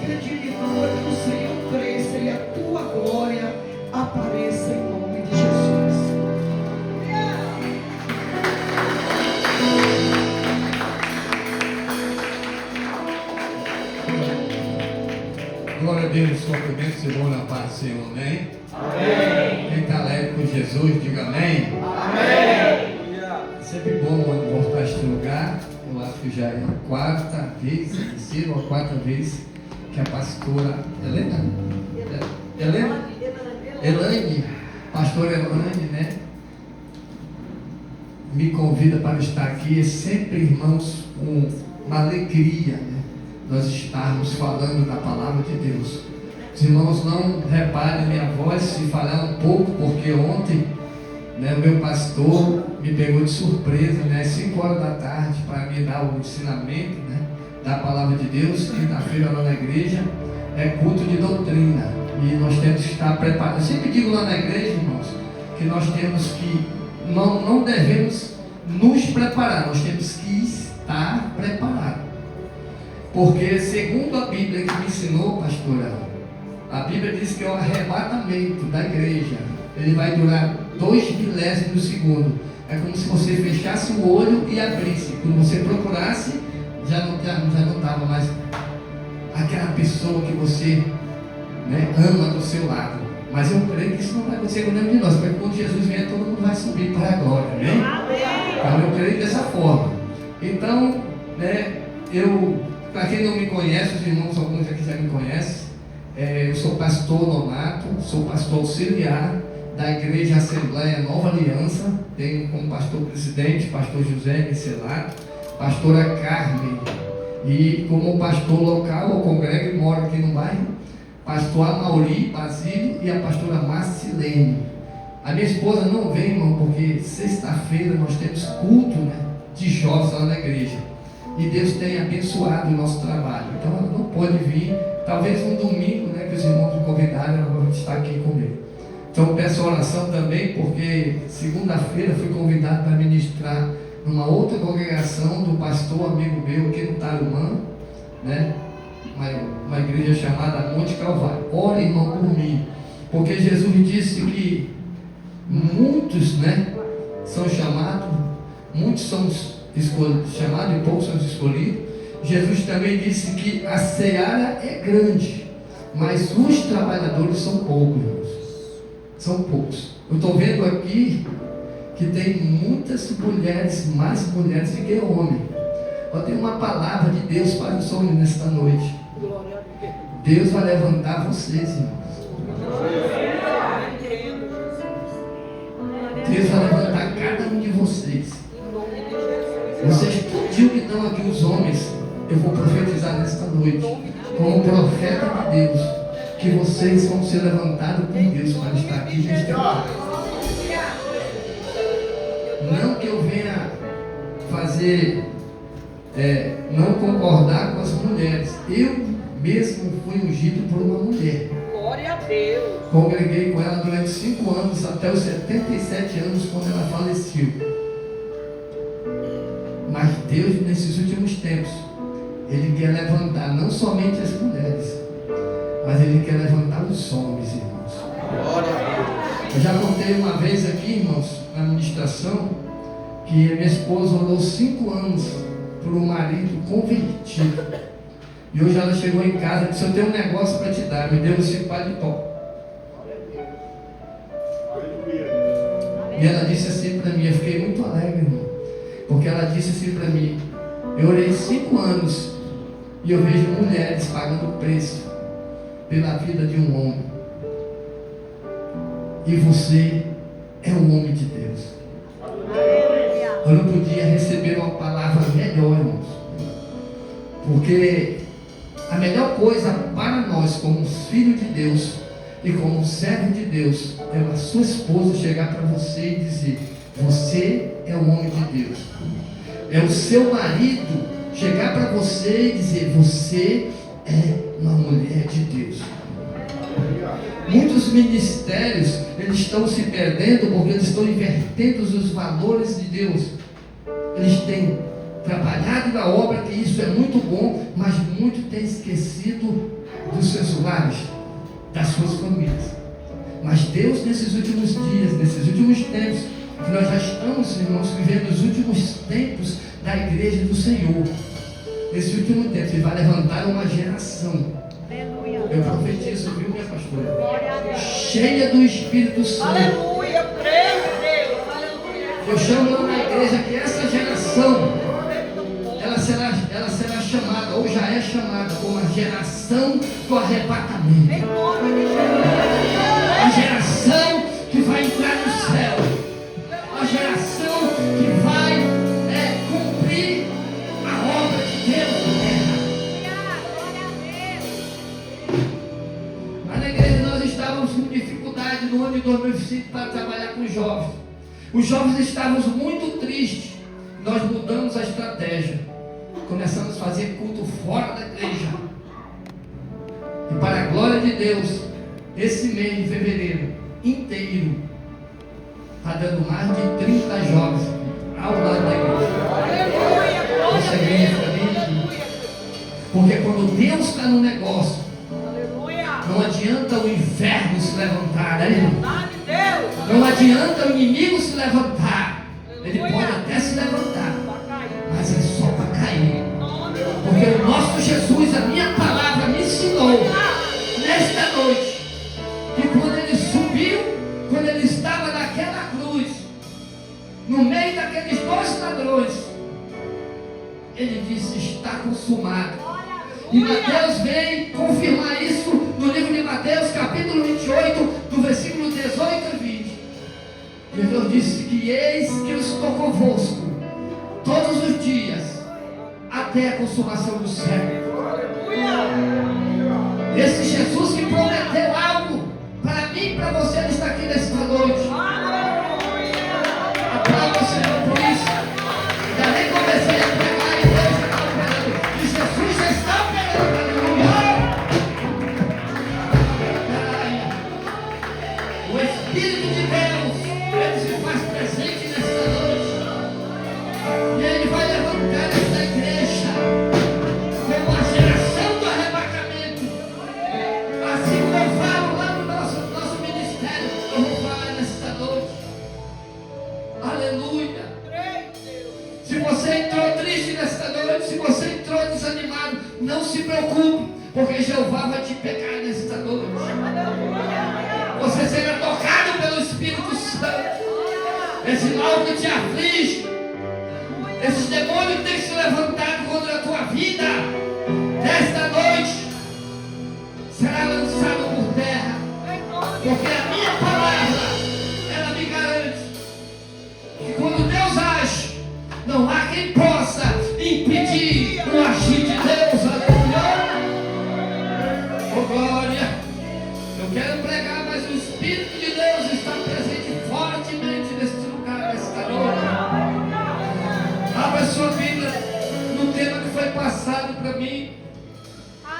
acredito que o Senhor cresça e a tua glória apareça em nome de Jesus. Glória a Deus, cumprimentos e bom na paz do Senhor, amém? Amém. Quem está alegre com Jesus, diga amém. Amém. É sempre bom voltar a este lugar. Eu acho que já é a quarta vez, a terceira ou a quarta vez que a pastora Elaine, pastora Elaine, né, me convida para estar aqui. É sempre, irmãos, uma alegria, né, nós estarmos falando da palavra de Deus. Os irmãos não reparem minha voz se falar um pouco, porque ontem, né, o meu pastor me pegou de surpresa, né, às 5 horas da tarde, para me dar o ensinamento, né, da palavra de Deus. Quinta-feira lá na igreja é culto de doutrina e nós temos que estar preparados. Eu sempre digo lá na igreja, irmãos, que nós temos que, não devemos nos preparar, nós temos que estar preparados. Porque segundo a Bíblia que me ensinou, pastora, a Bíblia diz que é o arrebatamento da igreja, ele vai durar 2 milésimos de segundo. É como se você fechasse o olho e abrisse. Quando você procurasse, já não estava mais aquela pessoa que você, né, ama do seu lado. Mas eu creio que isso não vai acontecer com nenhum de nós, porque quando Jesus vier, todo mundo vai subir para a glória, amém? Então eu creio dessa forma. Então, né, para quem não me conhece, os irmãos, alguns aqui já me conhecem, eu sou pastor nonato, sou pastor auxiliar da Igreja Assembleia Nova Aliança. Tenho como pastor presidente, pastor José Micelar, pastora Carmen, e como pastor local, eu congrego e moro aqui no bairro, pastor Amauri Basílio e a pastora Marcilene. A minha esposa não vem, irmão, porque sexta-feira nós temos culto, né, de jovens lá na igreja, e Deus tem abençoado o nosso trabalho, então ela não pode vir. Talvez um domingo, né, que os irmãos me convidaram, ela vai estar aqui comigo. Então peço oração também, porque segunda-feira fui convidado para ministrar numa outra congregação do pastor amigo meu aqui no Tarumã, né, uma igreja chamada Monte Calvário. Ora, irmão, por mim, porque Jesus disse que muitos, né, são chamados, muitos são chamados e poucos são escolhidos. Jesus também disse que a seara é grande, mas os trabalhadores são poucos, irmãos. São poucos. Eu estou vendo aqui que tem muitas mulheres, mais mulheres do que homens. Eu tenho uma palavra de Deus para os homens nesta noite. Deus vai levantar vocês, irmãos. Deus vai levantar cada um de vocês. Vocês podiam que estão aqui, os homens, eu vou profetizar nesta noite, como profeta de Deus, que vocês vão ser levantados por Deus para estar aqui neste tempo. Não que eu venha fazer, não concordar com as mulheres. Eu mesmo fui ungido por uma mulher. Glória a Deus. Congreguei com ela durante 5 anos, até os 77 anos, quando ela faleceu. Mas Deus, nesses últimos tempos, Ele quer levantar não somente as mulheres, mas Ele quer levantar os homens, irmãos. Eu já contei uma vez aqui, irmãos, na ministração, que minha esposa orou 5 anos por um marido convertido. E hoje ela chegou em casa e disse: eu tenho um negócio para te dar. Me deu 5 paletó. E ela disse assim para mim, eu fiquei muito alegre, irmão, porque ela disse assim para mim: eu orei 5 anos e eu vejo mulheres pagando preço pela vida de um homem. E você é um homem de Deus. Eu não podia receber uma palavra melhor, irmãos, porque a melhor coisa para nós, como filhos de Deus e como servo de Deus, é a sua esposa chegar para você e dizer: você é um homem de Deus. É o seu marido chegar para você e dizer: você é uma mulher de Deus. Muitos ministérios, eles estão se perdendo porque eles estão invertendo os valores de Deus. Eles têm trabalhado na obra, que isso é muito bom, mas muito têm esquecido famílias. Mas Deus, nesses últimos dias, nesses últimos tempos, que nós já estamos, irmãos, vivendo os últimos tempos da igreja do Senhor. Nesse último tempo, Ele vai levantar uma geração. Eu profetizo, viu, minha pastora? Cheia do Espírito Santo. Aleluia, creio, Deus. Aleluia. Eu chamo lá na igreja que essa geração, ela será chamada, ou já é chamada, como a geração do arrebatamento. Em nome de Jesus. A geração que vai entrar no céu. A geração que vai cumprir a obra de Deus na terra. Mas na igreja nós estávamos com dificuldade no ano de 2005 para trabalhar com os jovens. Os jovens estávamos muito tristes. Nós mudamos a estratégia. Começamos a fazer culto fora da igreja. E para a glória de Deus, esse mês de fevereiro inteiro está dando mais de 30 jovens ao lado da igreja. Isso é grande. Porque quando Deus está no negócio, não adianta o inferno se levantar, né? Não adianta o inimigo se levantar. Ele pode até se levantar, mas é só para cair. Porque o nosso Jesus, a minha palavra me ensinou nesta noite, que quando Ele subiu, quando Ele estava naquela cruz, no meio daqueles dois ladrões, Ele disse: está consumado. E Mateus vem confirmar isso no livro de Mateus, capítulo 28, do versículo 18 a 20. Jesus disse que eis que eu estou convosco todos os dias, até a consumação do século. Esse Jesus que prometeu algo para mim e para você, Ele está aqui nesta noite. Aplauda o Senhor por isso. Já nem comecei a pregar e Deus está operando. E Jesus já está operando. Aleluia. O Espírito de Deus, Ele se faz presente nesta noite. E Ele vai levantar esta igreja como a geração do arrebatamento. Assim como eu falo lá no nosso ministério, eu vou falar nesta noite. Aleluia. Se você entrou triste nesta noite, se você entrou desanimado, não se preocupe, porque Jeová vai te pegar nesta noite. Você será tocado pelo Espírito Santo. Esse mal que te aflige, esses demônios que têm se levantado contra a tua vida, nesta noite, será lançado por terra. Porque a minha palavra, ela me garante que quando Deus age, não há quem possa impedir o agir de Deus. Aleluia. Oh glória. Eu quero pregar, mas o Espírito de Deus está presente fortemente neste lugar, nesta noite. Abra sua Bíblia no tema que foi passado para mim,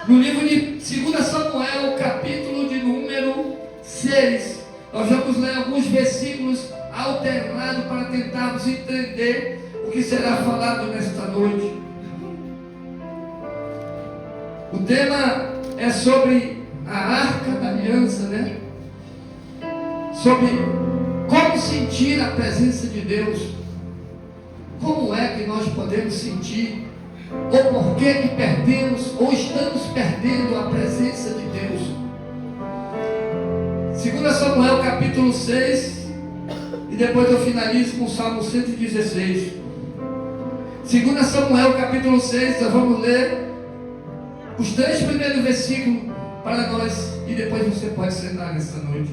no livro de 2 Samuel, capítulo de número 6. Nós vamos ler alguns versículos alternados para tentarmos entender o que será falado nesta noite. O tema é sobre a Arca da Aliança, né? Sobre como sentir a presença de Deus. Como é que nós podemos sentir, ou por que perdemos, ou estamos perdendo a presença de Deus? 2 Samuel capítulo 6, e depois eu finalizo com o Salmo 116. 2 Samuel capítulo 6, nós vamos ler os 3 primeiros versículos para nós, e depois você pode sentar nessa noite.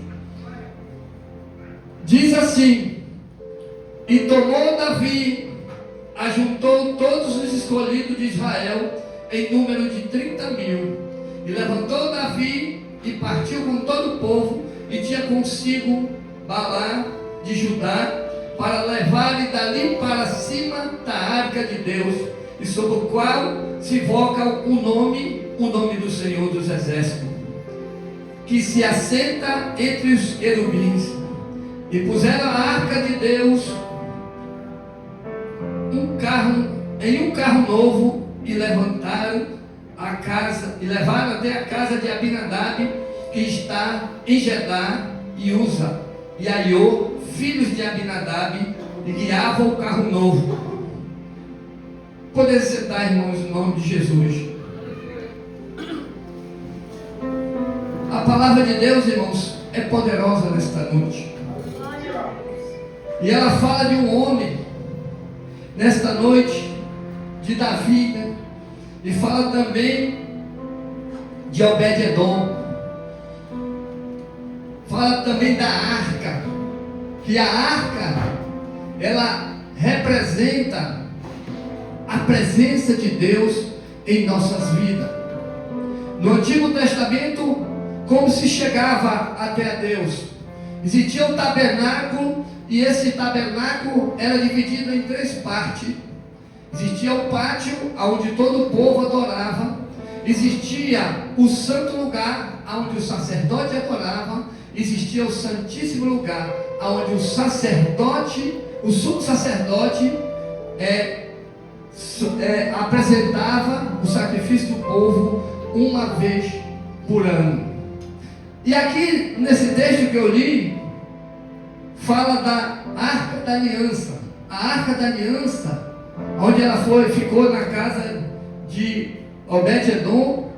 Diz assim: e tomou Davi, ajuntou todos os escolhidos de Israel, em número de 30.000, e levantou Davi e partiu com todo o povo, e tinha consigo Balá de Judá, para levar-lhe dali para cima da arca de Deus, e sobre o qual se invoca o nome do Senhor dos Exércitos, que se assenta entre os querubins. E puseram a arca de Deus em um carro novo, e levantaram a casa, e levaram até a casa de Abinadab, que está em Gedá, e Uza e Aiô, filhos de Abinadab, e guiavam o carro novo. Poder sentar, irmãos, no nome de Jesus. A palavra de Deus, irmãos, é poderosa nesta noite. E ela fala de um homem, nesta noite, de Davi, né? E fala também de Obed-Edom. Fala também da arca, que a arca, ela representa a presença de Deus em nossas vidas. No Antigo Testamento, como se chegava até a Deus? Existia um tabernáculo, e esse tabernáculo era dividido em 3 partes. Existia o pátio, onde todo o povo adorava. Existia o santo lugar, onde o sacerdote adorava. Existia o santíssimo lugar, onde o sacerdote, o sumo sacerdote, apresentava o sacrifício do povo uma vez por ano. E aqui, nesse texto que eu li, fala da Arca da Aliança. A Arca da Aliança, onde ela ficou na casa de Obed-Edom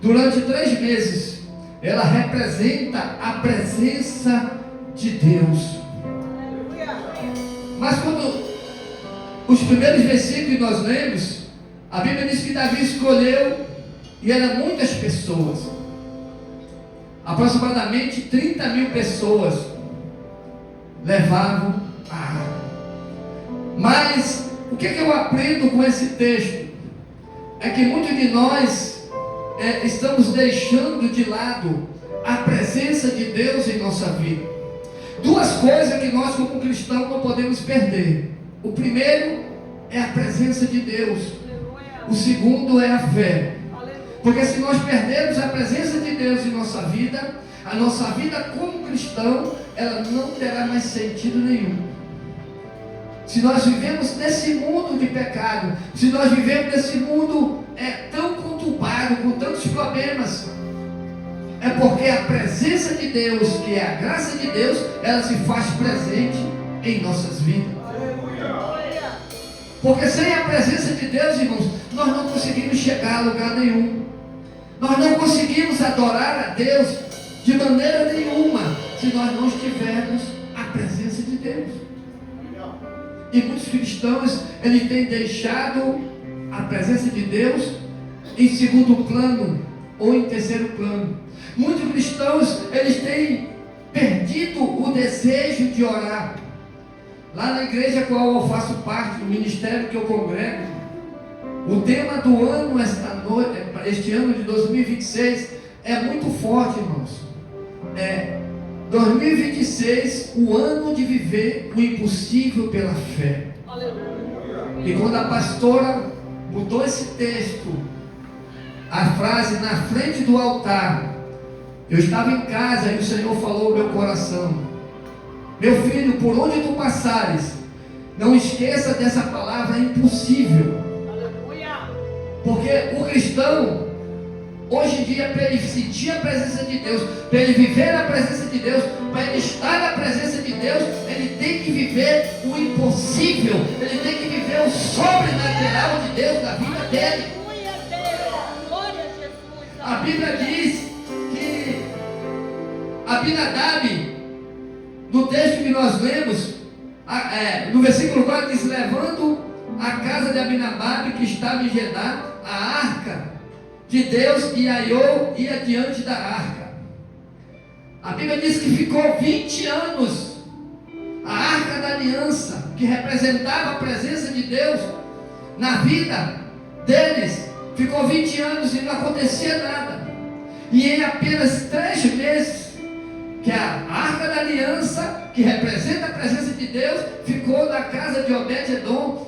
durante 3 meses. Ela representa a presença de Deus. Mas quando os primeiros versículos que nós lemos, a Bíblia diz que Davi escolheu, e eram muitas pessoas, aproximadamente 30.000 pessoas levavam a arca. Mas o que eu aprendo com esse texto? É que muitos de nós estamos deixando de lado a presença de Deus em nossa vida. 2 coisas que nós como cristãos não podemos perder. O primeiro é a presença de Deus. O segundo é a fé. Porque se nós perdermos a presença de Deus em nossa vida, a nossa vida como cristão, ela não terá mais sentido nenhum. Se nós vivemos nesse mundo de pecado, se nós vivemos nesse mundo tão conturbado, com tantos problemas, é porque a presença de Deus, que é a graça de Deus, ela se faz presente em nossas vidas. Porque sem a presença de Deus, irmãos, nós não conseguimos chegar a lugar nenhum. Nós não conseguimos adorar a Deus de maneira nenhuma se nós não tivermos a presença de Deus. E muitos cristãos, eles têm deixado a presença de Deus em segundo plano ou em terceiro plano. Muitos cristãos, eles têm perdido o desejo de orar. Lá na igreja a qual eu faço parte, do ministério que eu congrego, o tema do ano, este ano de 2026, é muito forte, irmãos. 2026, o ano de viver o impossível pela fé. E quando a pastora botou esse texto, a frase na frente do altar, eu estava em casa e o Senhor falou ao meu coração: meu filho, por onde tu passares, não esqueça dessa palavra impossível. Porque o cristão, hoje em dia, para ele sentir a presença de Deus, para ele viver a presença de Deus, para ele estar na presença de Deus, ele tem que viver o impossível, ele tem que viver o sobrenatural de Deus na vida dele. A Bíblia diz que Abinadab, no texto que nós lemos, no versículo 4 diz: levando a casa de Abinadab que estava em Gedá, a arca de Deus, e Aiô ia diante da arca. A Bíblia diz que ficou 20 anos a arca da aliança, que representava a presença de Deus na vida deles, ficou 20 anos e não acontecia nada. E em apenas 3 meses, que a arca da aliança, que representa a presença de Deus, ficou na casa de Obed-Edom,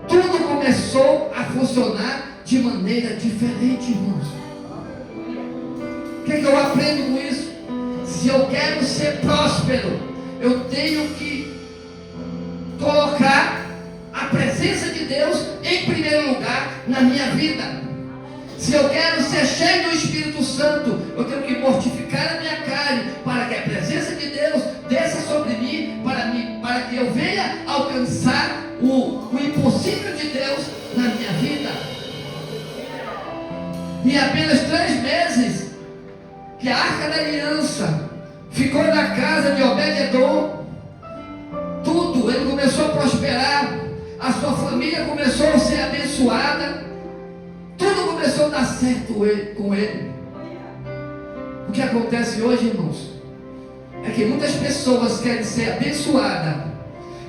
tudo começou a funcionar de maneira diferente, irmãos. O que eu aprendo com isso? Se eu quero ser próspero, eu tenho que colocar a presença de Deus em primeiro lugar na minha vida. Se eu quero ser cheio do Espírito Santo, eu tenho que mortificar apenas 3 meses que a Arca da Aliança ficou na casa de Obed-edom, tudo, ele começou a prosperar, a sua família começou a ser abençoada, tudo começou a dar certo com ele. O que acontece hoje, irmãos, é que muitas pessoas querem ser abençoadas,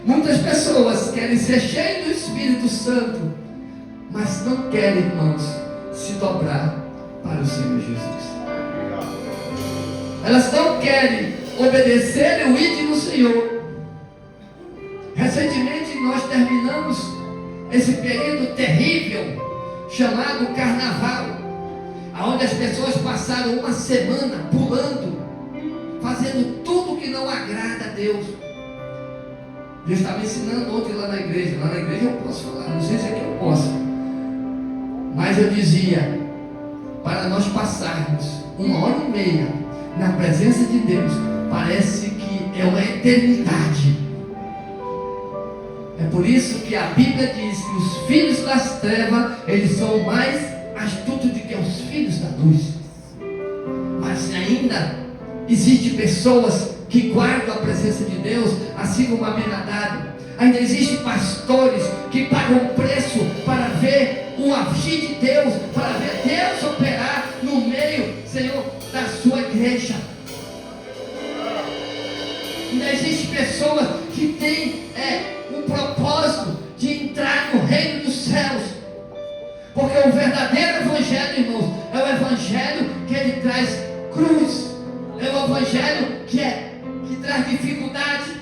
muitas pessoas querem ser cheias do Espírito Santo, mas não querem, irmãos, se dobrar para o Senhor Jesus. Elas não querem obedecer o ídolo do Senhor. Recentemente nós terminamos esse período terrível chamado Carnaval, onde as pessoas passaram uma semana pulando, fazendo tudo que não agrada a Deus. Deus estava ensinando ontem lá na igreja. Lá na igreja eu posso falar, não sei se aqui eu posso, mas eu dizia, para nós passarmos 1h30 na presença de Deus, parece que é uma eternidade. É por isso que a Bíblia diz que os filhos das trevas, eles são mais astutos do que os filhos da luz. Mas ainda existem pessoas que guardam a presença de Deus, assim como Abinadab. Ainda existem pastores que pagam preço para ver o agir de Deus, para ver Deus operar no meio, Senhor, da sua igreja. Ainda existem pessoas que têm um propósito de entrar no reino dos céus, porque o verdadeiro evangelho, irmãos, é o evangelho que ele traz cruz, é o evangelho que traz dificuldade.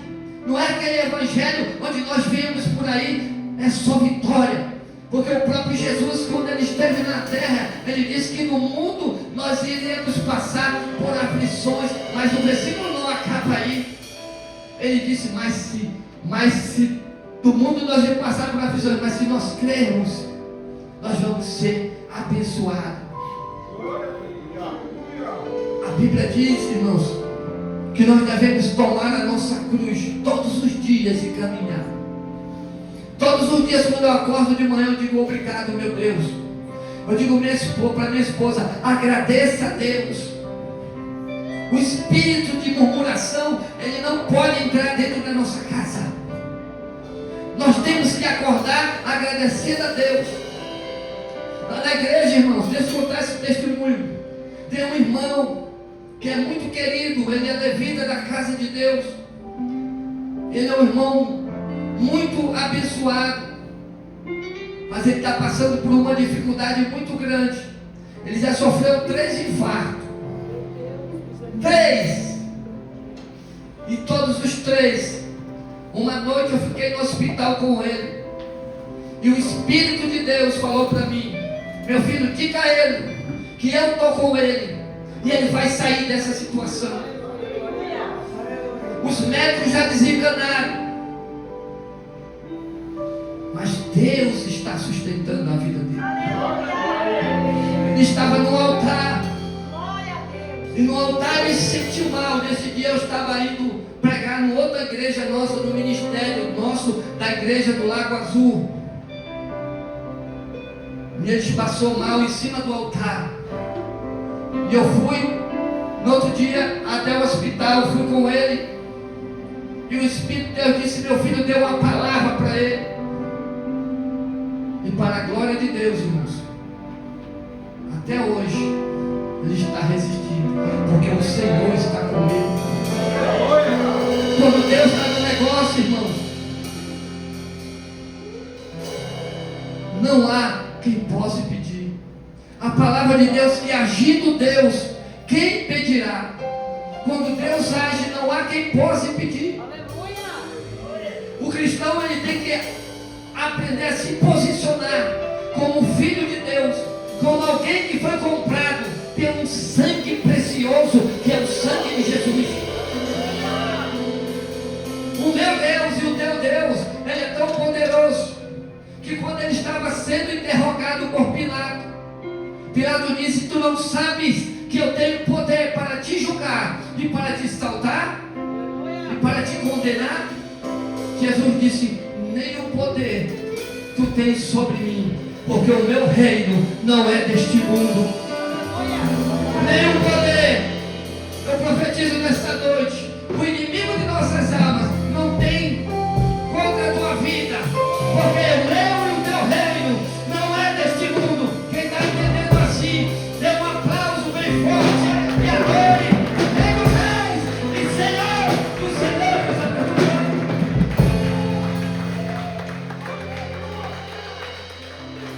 Não é aquele evangelho onde nós vemos por aí, é só vitória. Porque o próprio Jesus, quando ele esteve na terra, ele disse que no mundo nós iremos passar por aflições, mas o versículo não acaba aí. Ele disse, mas se do mundo nós iremos passar por aflições, mas se nós crermos, nós vamos ser abençoados. A Bíblia diz, irmãos, que nós devemos tomar a nossa cruz todos os dias e caminhar. Todos os dias, quando eu acordo de manhã, eu digo obrigado, meu Deus. Eu digo para minha esposa, agradeça a Deus. O espírito de murmuração, ele não pode entrar dentro da nossa casa. Nós temos que acordar agradecendo a Deus. Lá na igreja, irmãos, deixa eu contar esse testemunho. Tem um irmão que é muito querido, ele é levita da casa de Deus. Ele é um irmão muito abençoado, mas ele está passando por uma dificuldade muito grande. Ele já sofreu 3 infartos. 3! E todos os 3, uma noite eu fiquei no hospital com ele, e o Espírito de Deus falou para mim, meu filho, diga a ele que eu estou com ele, e ele vai sair dessa situação. Os médicos já desenganaram, mas Deus está sustentando a vida dele. Ele estava no altar, e no altar ele se sentiu mal. Nesse dia eu estava indo pregar em outra igreja nossa, no ministério nosso, da igreja do Lago Azul. E ele passou mal em cima do altar. E eu fui, no outro dia, até o hospital, fui com ele. E o Espírito de Deus disse, meu filho deu uma palavra para ele. E para a glória de Deus, irmãos, até hoje, ele está resistindo, porque o Senhor está com ele. Quando Deus está no negócio, irmãos, não há quem possa pedir. A palavra de Deus que agindo Deus, quem pedirá? Quando Deus age, não há quem possa pedir. O cristão, ele tem que aprender a se posicionar como filho de Deus, como alguém que foi comprado pelo sangue precioso, que é o sangue de Jesus. O meu Deus e o teu Deus, ele é tão poderoso, que quando ele estava sendo interrogado por Pilato, Pilato disse, tu não sabes que eu tenho poder para te julgar, e para te exaltar, e para te condenar? Jesus disse, nenhum poder tu tens sobre mim, porque o meu reino não é deste mundo. bem forte e adore. Rei dos reis e Senhor dos senhores.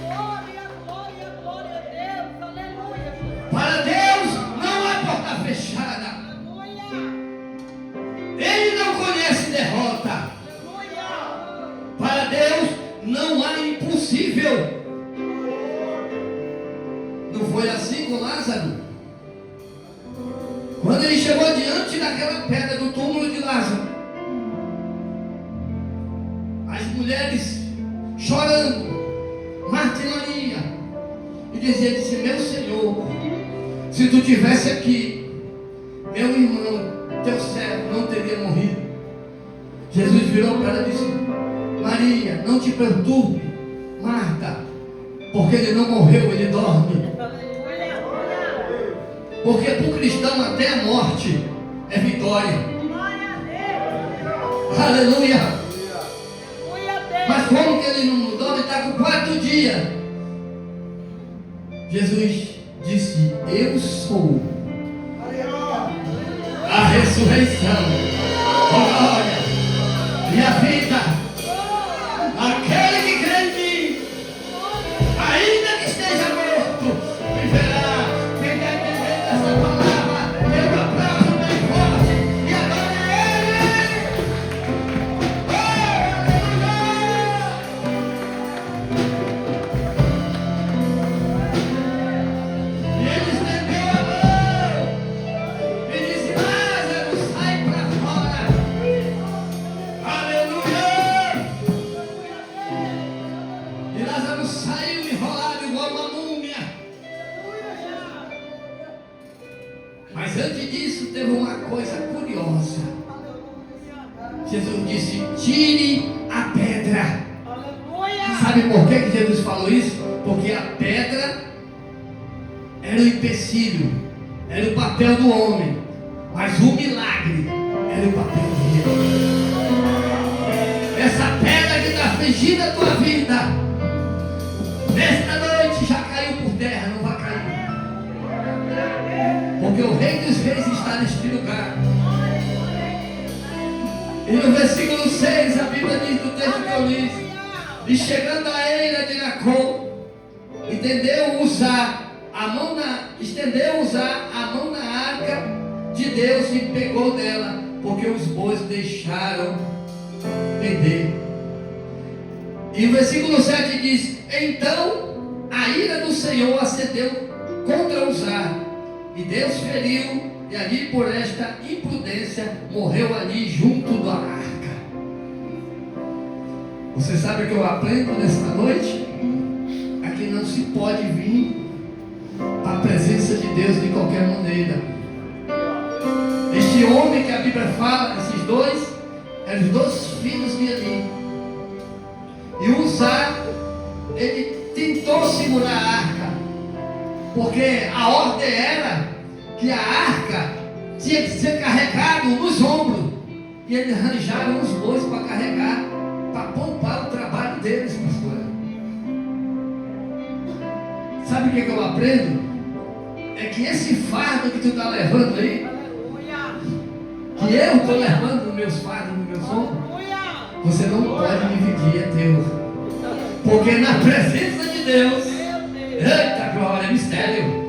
Glória, glória a Deus, aleluia. Para Deus não há porta fechada. Ele não conhece derrota. Para Deus não há impossível. Não foi assim com Lázaro? Quando ele chegou diante daquela pedra do túmulo de Lázaro, as mulheres chorando, Marta e Maria, e disse: meu Senhor, se tu tivesse aqui, meu irmão, teu servo não teria morrido. Jesus virou para ela e disse: Maria, não te perturbe, Marta, porque ele não morreu, ele dorme. Porque para o cristão até a morte é vitória. Aleluia. Mas como que ele não dorme? Está com 4 dias. Jesus disse: eu sou a ressurreição, glória e a vida. Aquele que crê em mim, ainda que esteja morto, viverá. Quem está entendendo essa palavra, eu aplaudo bem forte e adoro Ele. Oh, aleluia! E ele estendeu a mão e disse: Lázaro, sai para fora. Aleluia! E Lázaro saiu enrolado igual uma múmia. Mas antes disso teve uma coisa curiosa. Jesus disse: tire a pedra. Sabe por que Jesus falou isso? Porque a pedra era o empecilho, era o papel do homem, mas o milagre era o papel de Deus. Essa pedra que está afligindo a tua vida, nesta noite já caiu por terra, não vai cair. Porque o Rei dos Reis está neste lugar. E no versículo 6 a Bíblia diz do texto que eu li: e chegando a eira de Jacó, estendeu usar a mão na arca de Deus e pegou dela, porque os bois deixaram pender. E o versículo 7 diz: então a ira do Senhor acendeu contra Uzá, e Deus feriu, e ali por esta imprudência morreu ali junto da arca. Você sabe o que eu aprendo nesta noite? É que não se pode vir para a presença de Deus de qualquer maneira. Este homem que a Bíblia fala, esses dois, eram os 2 filhos de Eli. E Uzá, ele tentou segurar a arca, porque a ordem era que a arca tinha que ser carregada nos ombros. E eles arranjaram os bois para carregar, para poupar o trabalho deles, pastor. Sabe o que eu aprendo? É que esse fardo que tu está levando aí, que eu estou levando nos meus fardos, nos meus ombros, você não pode dividir, é teu. Porque na presença de Deus, eita glória, é mistério.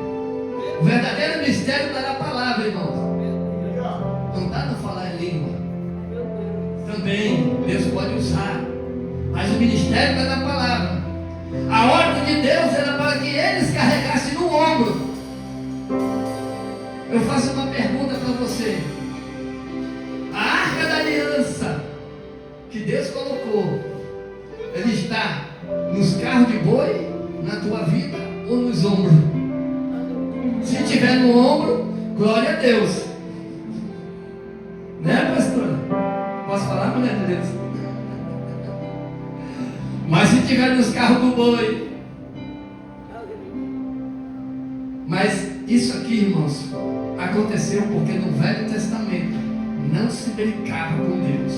O verdadeiro mistério está na palavra, irmãos. Não está no falar em língua. Também Deus pode usar, mas o ministério está na palavra. A ordem de Deus era para que eles carregassem no ombro. Eu faço uma pergunta para você: a arca da aliança que Deus colocou, ele está nos carros de boi, na tua vida, ou nos ombros? Se estiver no ombro, glória a Deus. Né, pastora? Posso falar, mulher de Deus? Mas se estiver nos carros do boi. Mas isso aqui, irmãos, aconteceu porque no Velho Testamento não se brincava com Deus.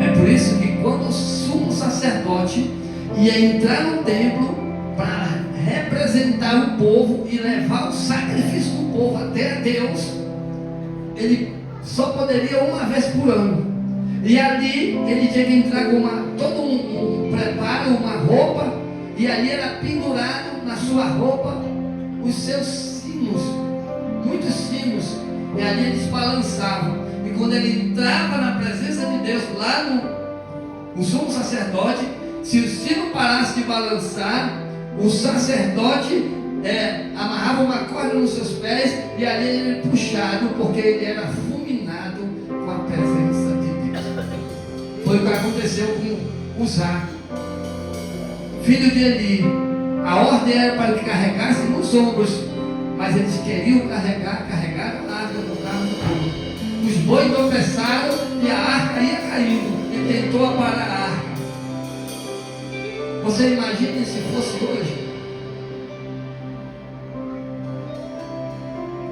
É por isso que quando o sumo sacerdote ia entrar no templo para representar matar o povo e levar o sacrifício do povo até Deus, ele só poderia uma vez por ano. E ali ele tinha que entrar com todo um preparo, uma roupa, e ali era pendurado na sua roupa os seus sinos, muitos sinos, e ali eles balançavam. E quando ele entrava na presença de Deus, lá no sumo sacerdote, se o sino parasse de balançar, o sacerdote amarrava uma corda nos seus pés, e ali ele era puxado, porque ele era fulminado com a presença de Deus. Foi o que aconteceu com Uzá, filho de Eli. A ordem era para que carregasse nos ombros, mas eles queriam carregar a arca no carro do povo. Os bois tropeçaram e a arca ia caindo, e tentou aparar a arca. Você imagina se fosse hoje?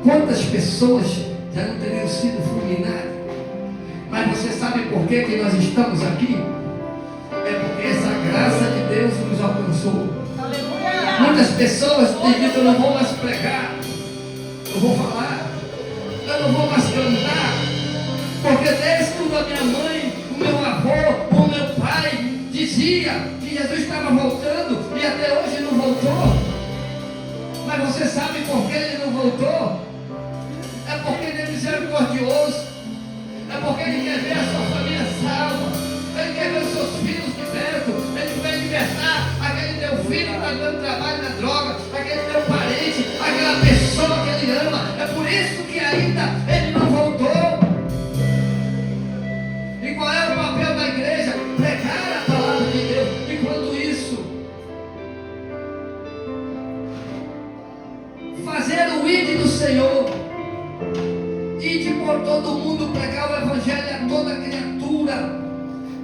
Quantas pessoas já não teriam sido fulminadas? Mas você sabe por que nós estamos aqui? É porque essa graça de Deus nos alcançou. Aleluia. Muitas pessoas têm dito: eu não vou mais pregar, eu vou falar, eu não vou mais cantar, porque desde quando a minha mãe, o meu avô, o meu pai dizia que Jesus estava voltando e até hoje não voltou. Mas você sabe por que ele não voltou? É porque ele é misericordioso, é porque ele quer ver a sua família salva, ele quer ver os seus filhos libertos, ele quer libertar aquele teu filho que está dando trabalho na droga, aquele teu parente, aquela pessoa que ele ama. É por isso que ainda ele não voltou. E qual é o papel da igreja? Pregar a palavra de Deus. Enquanto isso, fazer o ID do Senhor, ide por todo mundo, pregar o evangelho a toda criatura.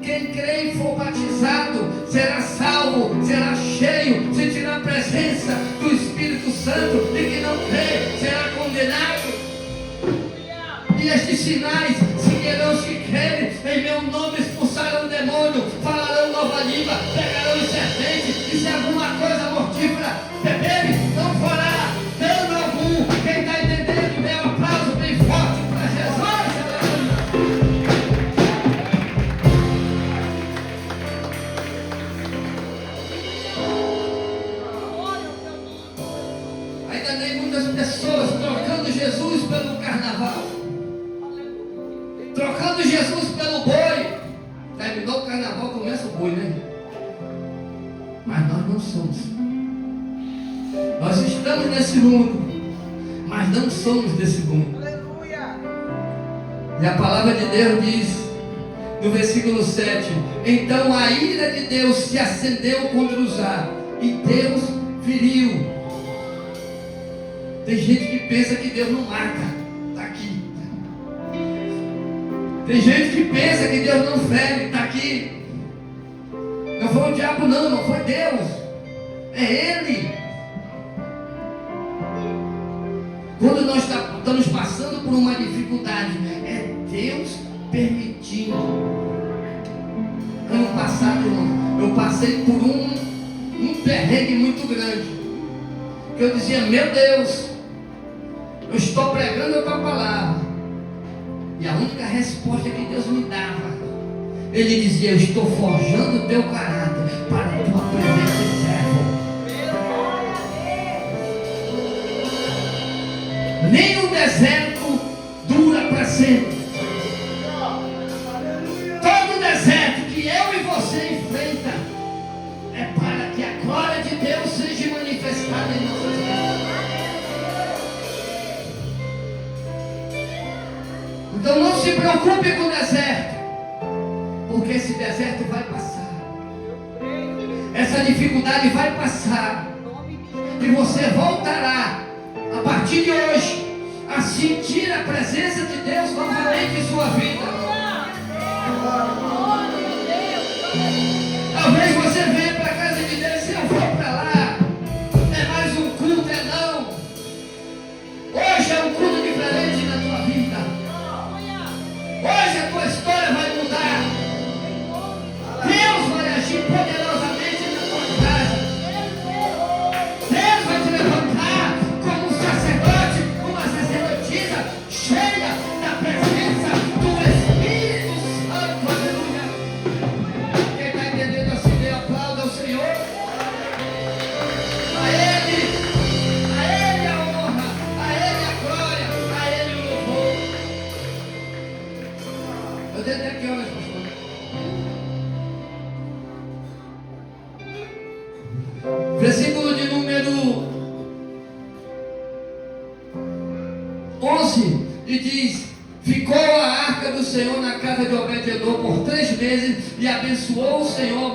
Quem crê e for batizado será salvo, será cheio, sentirá a presença do Espírito Santo. E que não crê será condenado. E estes sinais seguirão os que crerem. Em meu nome expulsarão o demônio, falarão nova língua, pegarão em serpente, e se alguma coisa mortífera beberem, não fará dano algum. Quem está entendendo, dê um aplauso bem forte para Jesus. Ainda tem muitas pessoas trocando Jesus pelo carnaval, trocando Jesus pelo boi. Terminou o carnaval, começa o boi, né? Mas nós não somos. Nós estamos nesse mundo, mas não somos desse mundo. Aleluia. E a palavra de Deus diz no versículo 7: então a ira de Deus se acendeu contra Uzá, e Deus feriu. Tem gente que pensa que Deus não mata. Está aqui. Tem gente que pensa que Deus não fere. Está aqui. Não foi o diabo, não foi Deus. É Ele. Quando nós estamos passando por uma dificuldade, é Deus permitindo. Ano passado, irmão, eu passei por um perrengue muito grande. Que eu dizia: meu Deus, eu estou pregando a tua palavra, e a única resposta que Deus me dava, Ele dizia: eu estou forjando o teu caráter para a tua presença e servo. Nem o deserto dura para sempre. Todo deserto que eu e você enfrenta é para que a glória de Deus seja manifestada em nossas vidas. Então não se preocupe com o deserto, porque esse deserto vai passar, essa dificuldade vai passar, e você voltará a partir de hoje a sentir a presença de Deus novamente em sua vida. Talvez você venha para a casa de Deus e eu vou para lá, é mais um culto, não. Hoje é um culto diferente na tua vida. Hoje a tua história vai mudar. Deus vai agir poderosamente na tua casa. Deus vai te levantar. 11, e diz: ficou a arca do Senhor na casa de Obed-edom por 3 meses, e abençoou o Senhor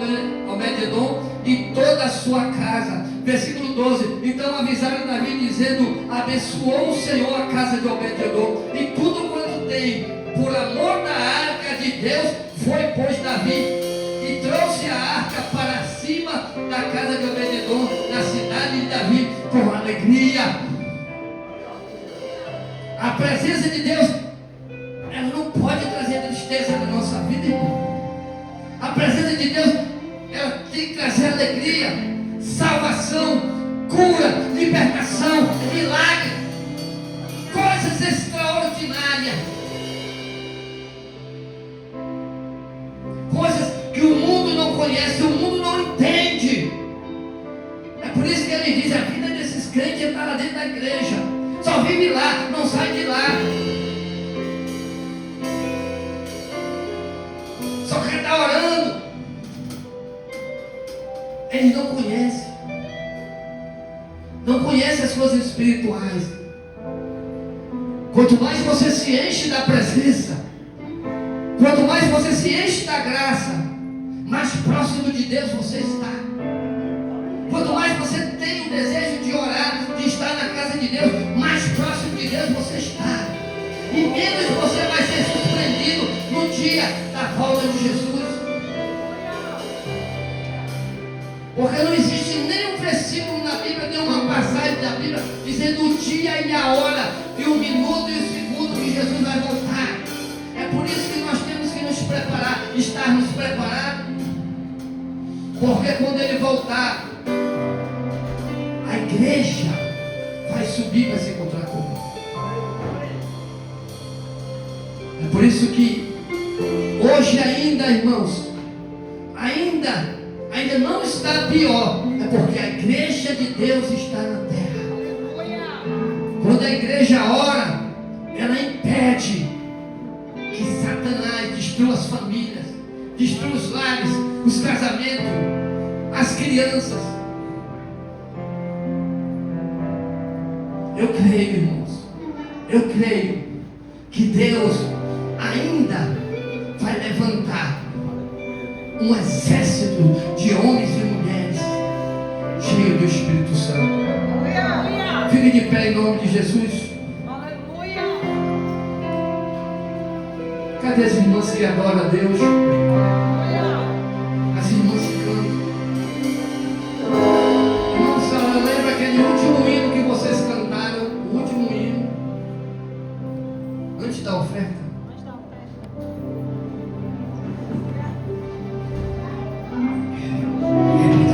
Obed-edom e toda a sua casa. Versículo 12: então avisaram Davi, dizendo: abençoou o Senhor a casa de Obed-edom e tudo quanto tem, por amor da arca de Deus. Foi, pois, Davi e trouxe a arca para cima da casa de Obed-edom, na cidade de Davi, com alegria. A presença de Deus, ela não pode trazer tristeza na nossa vida, irmão. A presença de Deus, ela tem que trazer alegria, salvação, cura, libertação, milagre, coisas extraordinárias, coisas que o mundo não conhece, o mundo não entende. É por isso que ele diz: a vida desses crentes está lá dentro da igreja, só vive lá, não sai de lá, só quer estar orando. Eles não conhecem as coisas espirituais. Quanto mais você se enche da presença, quanto mais você se enche da graça, mais próximo de Deus você está. Quanto mais você tem o desejo de orar, de estar na casa de Deus, mais próximo de Deus você está. E menos você vai ser surpreendido no dia da volta de Jesus. Porque não existe nenhum versículo na Bíblia, nenhuma passagem da Bíblia dizendo o dia e a hora, e o minuto e o segundo que Jesus vai voltar. É por isso que nós temos que nos preparar, estarmos preparados. Porque quando Ele voltar, a igreja vai subir para se encontrar com Ele. É por isso que hoje ainda, irmãos, ainda não está pior. É porque a igreja de Deus está na terra. Quando a igreja ora, ela impede que Satanás destrua as famílias, destrua os lares, os casamentos, as crianças. Eu creio, irmãos, eu creio que Deus ainda vai levantar um exército de homens e mulheres cheios do Espírito Santo. Fique de pé em nome de Jesus. Cadê as irmãs que adoram a Deus? As irmãs que cantam. Irmãos, lembra aquele último hino que vocês cantaram? O último hino, antes da oferta.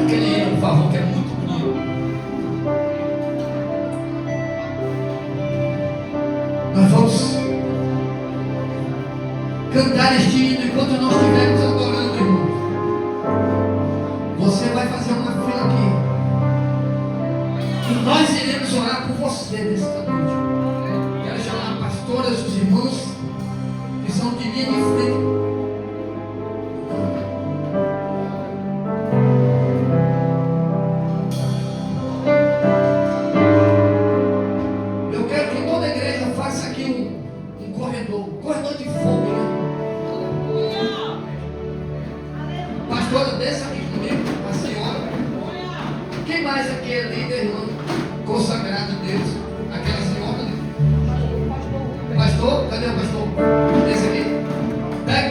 Aquele hino, por favor, que é muito bonito. Nós vamos cantar este hino enquanto nós estivermos adorando, irmão. Você vai fazer uma fila aqui, e nós iremos orar por você nesta noite. Quero chamar pastoras, os irmãos que são de linha de frente. Eu quero que toda a igreja faça aqui um corredor de fogo, né? Pastora, desça aqui comigo, a senhora. Quem mais aqui é líder, irmão? Consagrado a Deus. Aquela senhora ali. Pastor, cadê o pastor? Desça aqui. Pega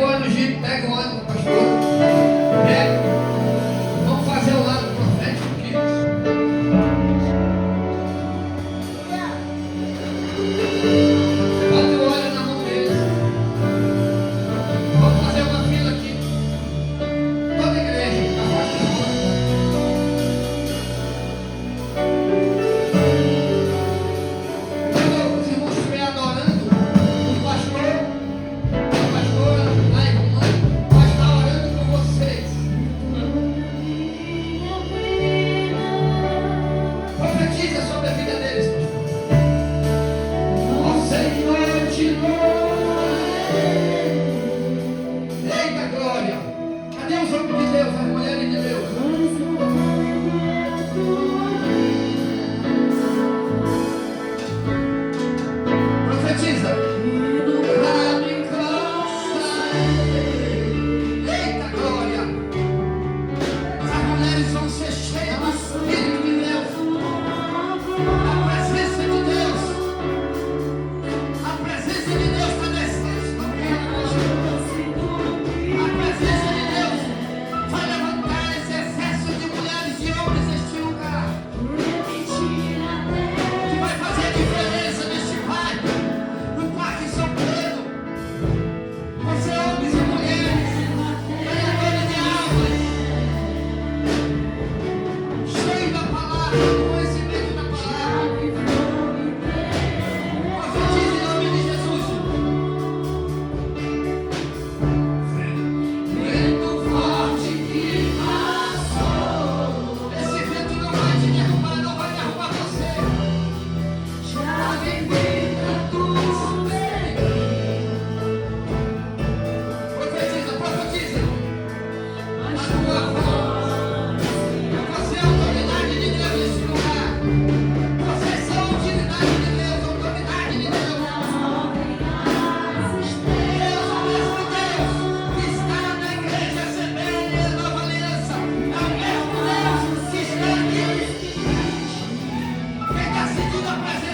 Quem está sentindo a presença